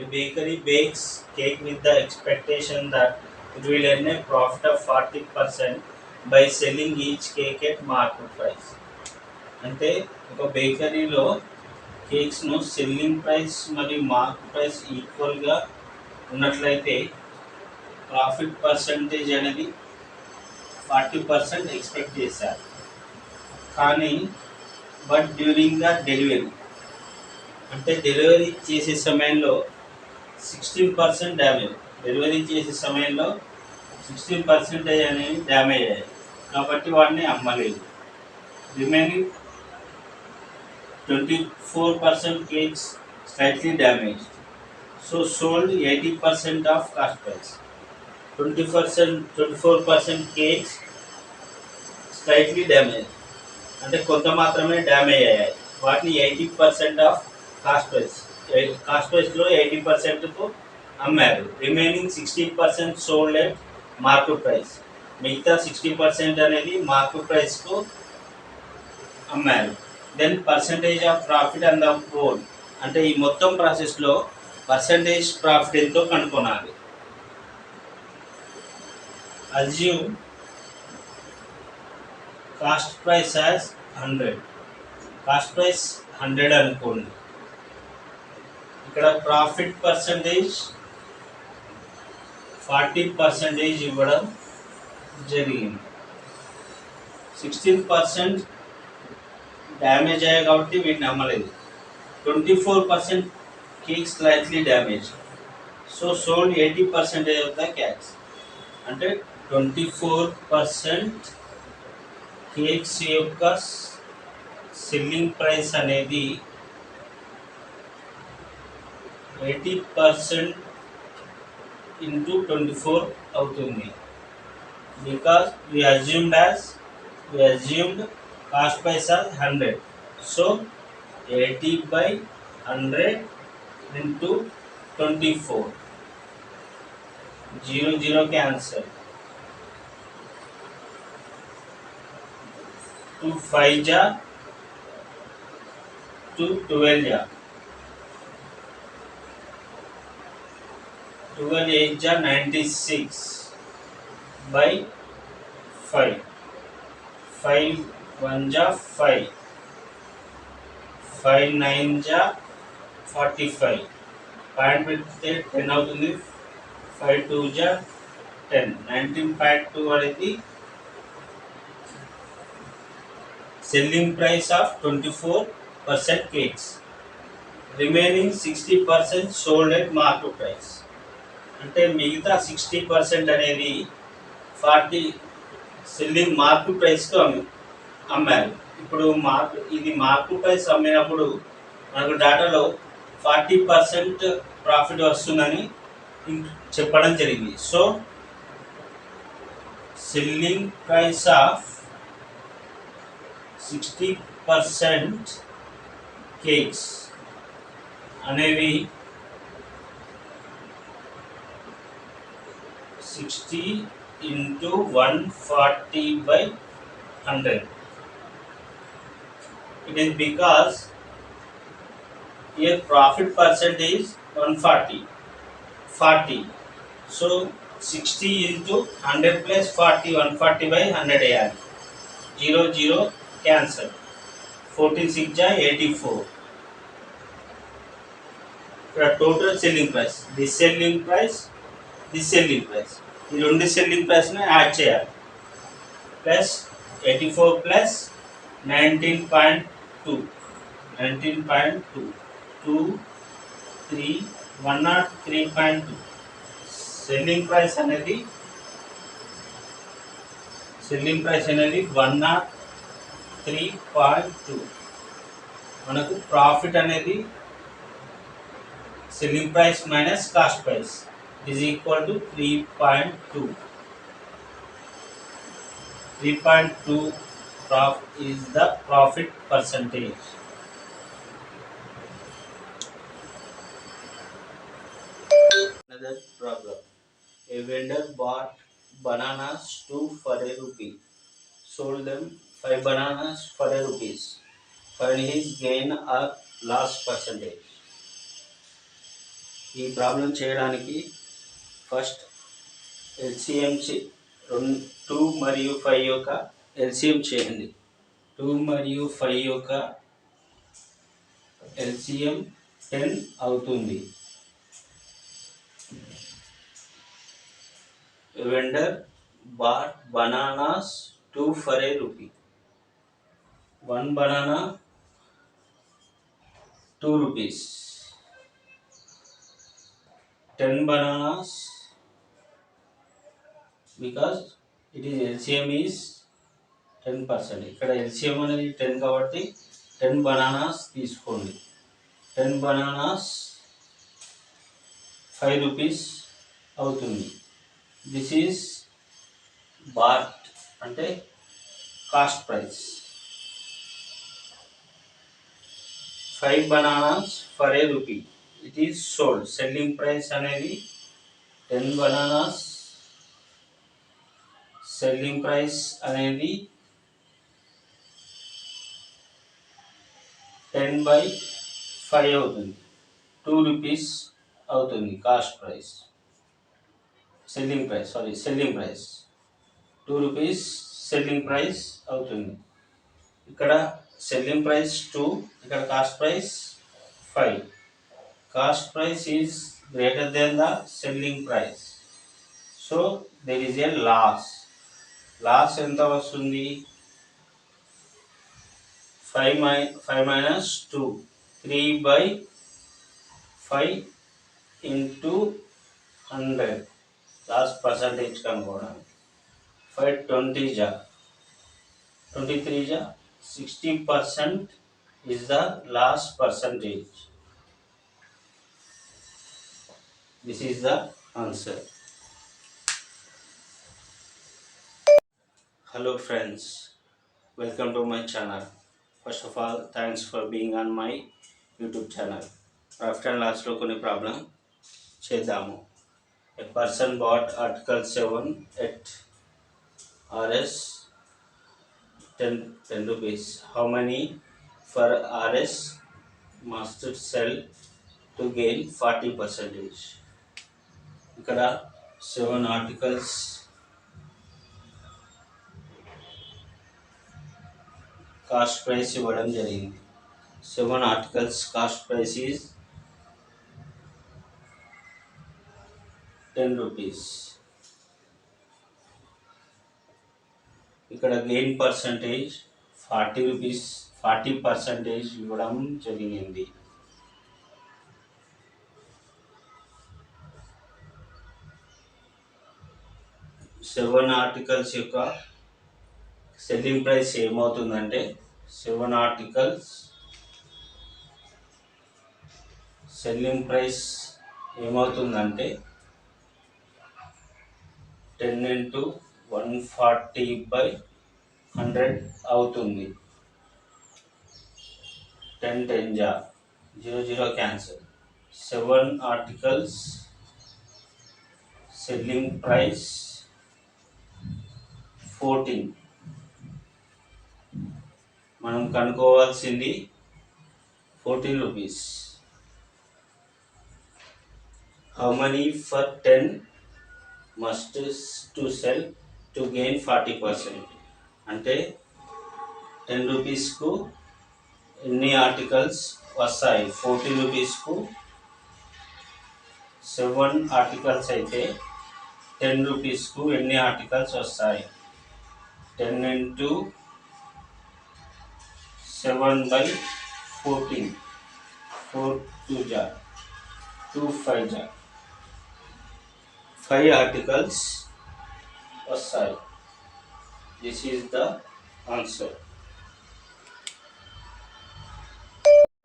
A bakery bakes cake with the expectation that it will earn a profit of 40% by selling each cake at market price. అంటే ఒక బేకరీలో కేక్స్ను selling price మరియు market price ఈక్వల్గా ఉన్నట్లయితే profit percentage అనేది 40% expect చేశారు. కానీ but during the delivery అంటే delivery చేసే సమయంలో 16% డ్యామేజ్ డెలివరీ చేసే సమయంలో 16% అనేవి డ్యామేజ్ అయ్యాయి కాబట్టి వాటిని అమ్మలేదు. Remaining 24% cakes slightly damaged. So sold 80% of cost price. 24% cakes slightly damaged. అంటే కొంత మాత్రమే డ్యామేజ్ అయ్యాయి. వాటిని 80% ఆఫ్ కాస్ట్ ప్రైస్లో 80%కు అమ్మారు. Remaining 60% sold at market price. మిగతా 60% అనేది మార్కెట్ ప్రైస్కు అమ్మారు. Then percentage of profit and the whole అంటే ఈ మొత్తం ప్రాసెస్లో పర్సంటేజ్ ప్రాఫిట్ ఎంతో కనుగొనాలి. Assume cost price as 100. Cost price 100 అనుకోండి. ఇక్కడ ప్రాఫిట్ పర్సంటేజ్ 40% ఇవ్వడం జరిగింది. 16% డ్యామేజ్ అయ్యాయి కాబట్టి వీటిని అమ్మలేదు. 24% cake slightly damage. So sold 80% off the cakes. అంటే 24% కేక్స్ యొక్క సెల్లింగ్ ప్రైస్ అనేది 80% ఇంటూ 24 అవుతుంది. Because we assumed cost price as 100. So 80/100 into 24. 0 cancel. 2 5 ja 2 12 ja 12 8 ja 96 by 5. 5 1 ja 5. 5 9 ja 45. Point పెడితే 10 అవుతుంది. 5 2 ja 10. 19.2 అనేది selling price of 24% cakes. Remaining 60% sold at market price. అంటే మిగతా 60% అనేది 40 సెల్లింగ్ మార్కెట్ ప్రైస్కు అమ్మారు. ఇప్పుడు ఇది మార్కెట్ ప్రైస్ అమ్మినప్పుడు మనకు డాటాలో 40% ప్రాఫిట్ వస్తుందని చెప్పడం జరిగింది. So selling price of 60% cakes అనేవి 60 into 140/100. It is because here profit percentage 140. So 60 into 100 plus 40, 140/100 వేయాలి. 0 cancel. 14 6 ja 84. ఇక్కడ total selling price this selling price ఈ రెండు సెల్లింగ్ ప్రైస్ని యాడ్ చేయాలి. Plus 84 plus 19.2 2 3 103.2. సెల్లింగ్ ప్రైస్ అనేది 103.2. మనకు ప్రాఫిట్ అనేది selling price minus cost price is equal to 3.2. 3.2 is the profit percentage. Another problem. A vendor bought bananas 2 for ₹1, sold them 5 bananas for ₹1. Find his gain or loss percentage. ఈ problem చేయడానికి first LCM 2 మరియు 5 యొక్క LCM చేయండి. 2 మరియు 5 యొక్క LCM 10 అవుతుంది. Vendor bought bananas 2 for a rupee. 1 banana 2 rupees. 10 bananas, because it is LCM is 10%. ఇక్కడ LCM అనేది 10 కాబట్టి 10 bananas తీసుకోండి. 10 bananas 5 rupees అవుతుంది. దిస్ ఈజ్ బాట్ అంటే cost price. 5 bananas for a rupee. It is sold. Selling price అనేది 10 bananas. Selling price అనేది 10/5 అవుతుంది. 2 rupees అవుతుంది cost price. Selling price 2 rupees selling price అవుతుంది. ఇక్కడ సెల్లింగ్ ప్రైస్ 2, ఇక్కడ cost price 5. Cost price is greater than the selling price, so there is a loss. Loss ఎంత వస్తుంది? 5 minus 2, 3/5 into 100. Loss percentage కనుక్కోవడానికి 5 20 जा 23 जा 60% is the last percentage. This is the answer. Hello friends, welcome to my channel. First of all, thanks for being on my YouTube channel. Profit and loss lo koni problem chedamu. A person bought article 7 at Rs 10 rupees. How many for Rs must sell to gain 40%? ఇక్కడ 7 articles cost price ఇవ్వడం జరిగింది. 7 articles cost price is 10 rupees. ఇక్కడ gain percentage 40 rupees, 40% ఇవ్వడం జరిగింది. Seven articles యొక్క selling price ఏమవుతుందంటే 7 articles selling price ఏమవుతుందంటే 10 into 140/100 అవుతుంది. 10 10 जा 0 cancel. 7 articles selling price 14. మనం కనుక్కోవాల్సింది 14 rupees. How many for 10 must to sell to gain 40%? అంటే 10 రూపీస్కు ఎన్ని ఆర్టికల్స్ వస్తాయి? 14 రూపీస్కు 7 ఆర్టికల్స్ అయితే 10 రూపీస్కు ఎన్ని ఆర్టికల్స్ వస్తాయి? 10 into 7/14. 4 2 जा 2 5 जा 5 articles వస్తాయి. This is the answer.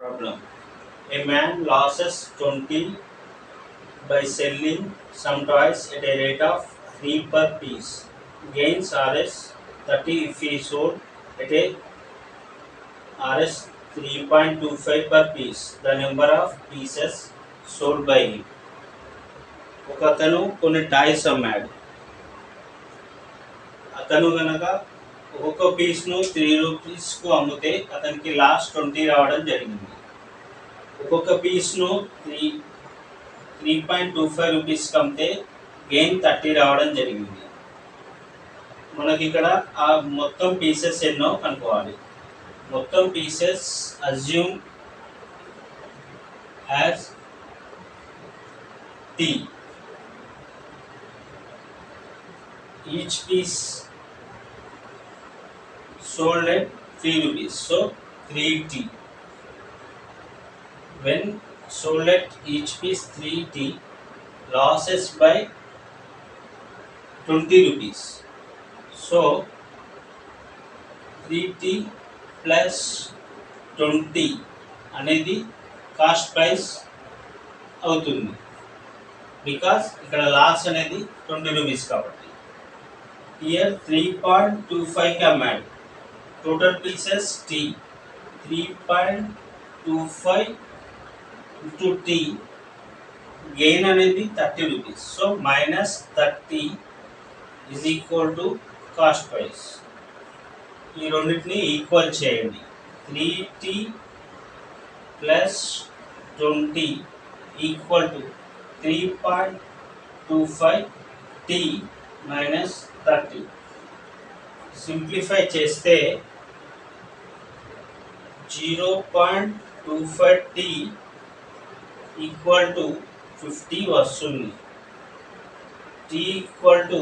Problem. A man loses 20 by selling some toys at a rate of 3 per piece. Gains Rs 30 if he sold at a Rs 3.25 per piece. The number of pieces sold by him. ఒక అతను కొన్ని toys అమ్మాడు. అతను కనుక ఒక్కొక్క పీస్ను 3 రూపీస్కు అమ్మితే అతనికి last 20 రావడం జరిగింది. ఒక్కొక్క పీస్ను 3.25 రూపీస్కి అమ్మితే గెయిన్ 30 రావడం జరిగింది. మనకి ఇక్కడ ఆ మొత్తం పీసెస్ ఎన్నో కనుక్కోవాలి. మొత్తం pieces assume as T. Each piece sold at 3 rupees, so 3T. When sold at each piece 3T, losses by 20 rupees. So 3T plus 20 అనేది కాస్ట్ ప్రైస్ అవుతుంది, బికాస్ ఇక్కడ లాస్ అనేది 20 రూపీస్ కాబట్టి. హియర్ 3.25కి అమ్మాడు. Total pieces T. 3.25 into T. Gain అనేది 30 rupees. So -30 is equal to cost price. ఈ రెండింటిని ఈక్వల్ చేయండి. 3T plus 20 equal to 3.25T minus 30. Simplify చేస్తే 0.25T ఈక్వల్ టు 50 వస్తుంది. T ఈక్వల్ టు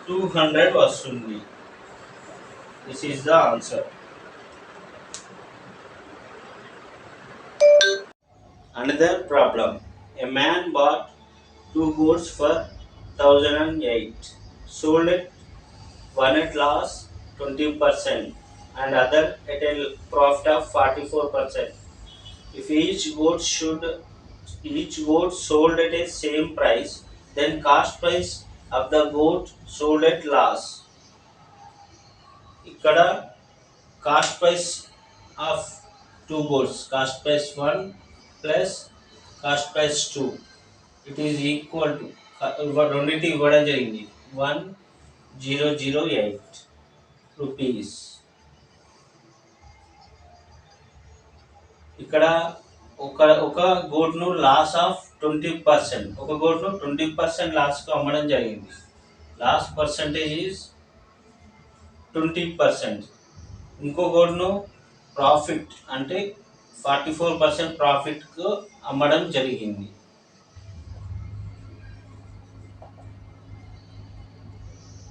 200 వస్తుంది. This is the answer. Another problem. A man bought 2 goats for 1008, sold it one at loss 20% and other at a profit of 44%. If each goat sold at a same price, then cost price of the goat sold at loss. ఇక్కడ cost price of 2 goats, cost price 1 plus cost price 2, it is equal to రెండింటి ఇవ్వడం జరిగింది 1008 rupees. ఇక్కడ ఒక గోట్ను loss of 20%, ఒక గోట్ను 20% లాస్కు అమ్మడం జరిగింది. Loss percentage is 20%. ఇంకో గోట్ను ప్రాఫిట్ అంటే 44% ప్రాఫిట్కు అమ్మడం జరిగింది.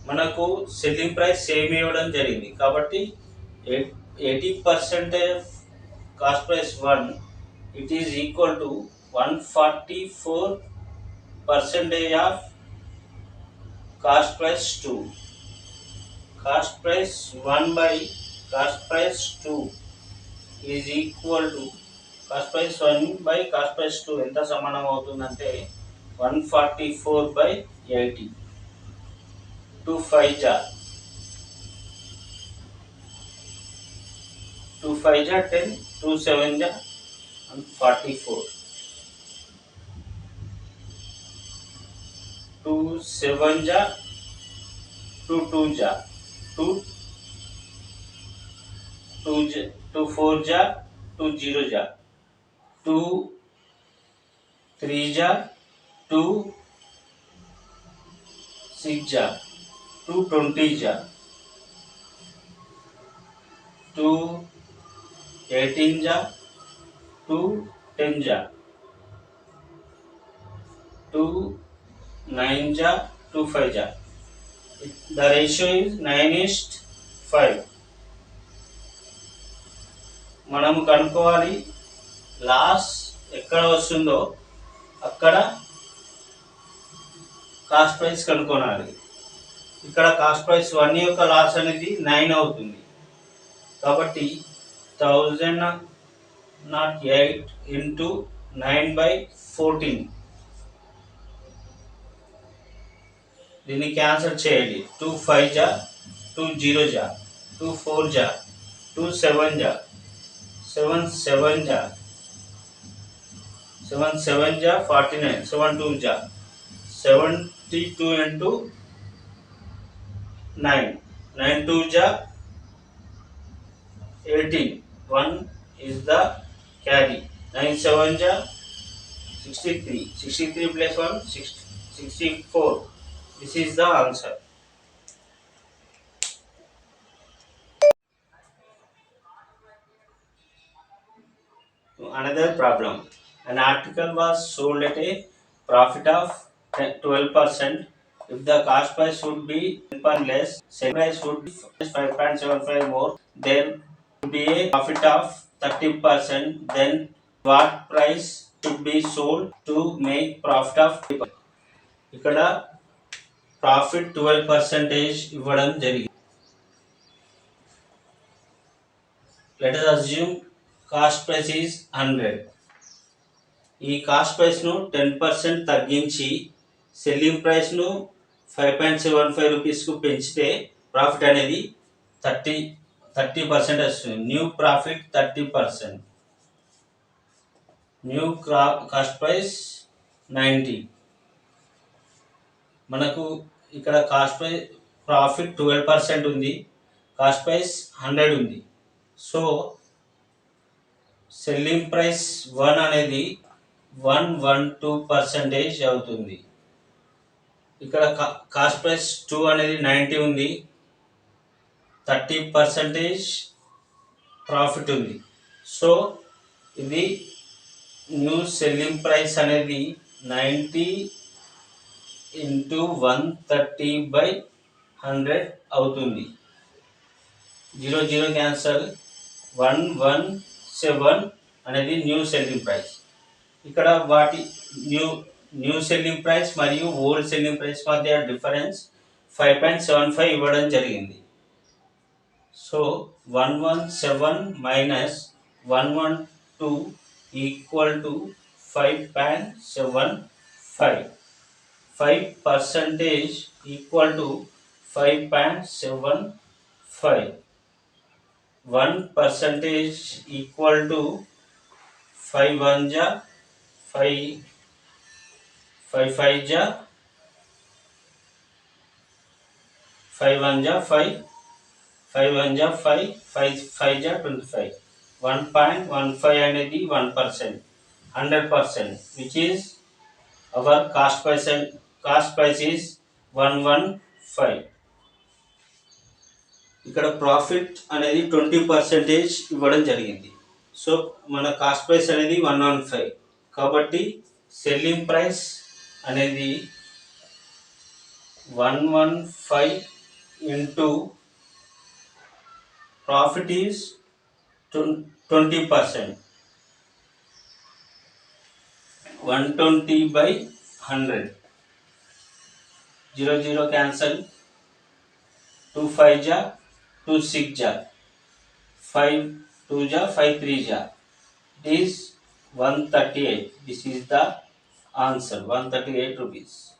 మనకు సెల్లింగ్ ప్రైస్ సేమ్ ఇవ్వడం జరిగింది కాబట్టి 80% cost price 1, it is equal to 144% of cost price 2. Cost price 1 by cost price 2 is equal to cost price 1 by cost price 2 ఎంత సమానం అవుతుందంటే 144/80. 2 5 जा 2 5 जा 10, 2 7 जा 44, 2 7 जा 2 2 जा 2 4 जा 2 0 जा 2 3 जा 2 6 जा 2 20 जा 2 18 जा 2 10 जा 2 9 जा 2 5 जा. The ratio is 9:5. మనము కనుక్కోవాలి లాస్ ఎక్కడ వస్తుందో అక్కడ కాస్ట్ ప్రైస్ కనుక్కోవాలి. ఇక్కడ కాస్ట్ ప్రైస్ 1 యొక్క లాస్ అనేది 9 అవుతుంది కాబట్టి 1008 ఇంటూ 9/14, దీన్ని క్యాన్సిల్ చేయండి. 2 5 जा 2 0 जा 2 4 जा 2 7 जा 7 7 जा 7 7 जा 49, 7 2 जा 72 into 9, 9 2 जा 18, 1 is the carry, 9 7 जा 63 plus 1 64. This is the answer. Another problem. An article was sold at a profit of 12%. If the cost price would be 10% less, sale price would be 5.75 more, there would be a profit of 30%. Then what price should be sold to make profit of 30%? ఇక్కడ profit 12% ఇవ్వడం జరిగింది. Let us assume cost price is 100. ఈ cost ప్రైస్ను 10% తగ్గించి selling ప్రైస్ను 5.75 రూపీస్కు పెంచితే profit అనేది 30% వస్తుంది. New profit 30%. New cost price 90. మనకు ఇక్కడ కాస్ట్ ప్రైస్ ప్రాఫిట్ 12% ఉంది, కాస్ట్ ప్రైస్ 100 ఉంది. సో సెల్లింగ్ ప్రైస్ 1 అనేది 112% అవుతుంది. ఇక్కడ కాస్ట్ ప్రైస్ 2 అనేది 90 ఉంది, 30% ప్రాఫిట్ ఉంది. సో ఇది న్యూ సెల్లింగ్ ప్రైస్ అనేది 90 into 130/100 అవుతుంది. 0 క్యాన్సల్. 117 అనేది న్యూ సెల్లింగ్ ప్రైస్. ఇక్కడ వాటి న్యూ సెల్లింగ్ ప్రైస్ మరియు ఓల్డ్ సెల్లింగ్ ప్రైస్ మధ్య డిఫరెన్స్ 5.75 ఇవ్వడం జరిగింది. So 117 minus 112 equal to 5.75. 5% equal to 5.75. 1% equal to 5 1 जा 5 5 5 जा 5 1 जा 5 5 1 जा 5 5 5 जा 25. 1.15 అనేది 1%. 100%, which is our cost price is 115. ఇక్కడ ప్రాఫిట్ అనేది 20% ఇవ్వడం జరిగింది. సో మన కాస్ట్ ప్రైస్ అనేది 115. కాబట్టి సెల్లింగ్ ప్రైస్ అనేది 115 ఇంటూ ప్రాఫిట్ ఈజ్ 20%. 120/100. 0 cancel. 2 5 जा 2 6 जा 5 2 जा 5 3 जा. It is 138. This is the answer, 138 rupees.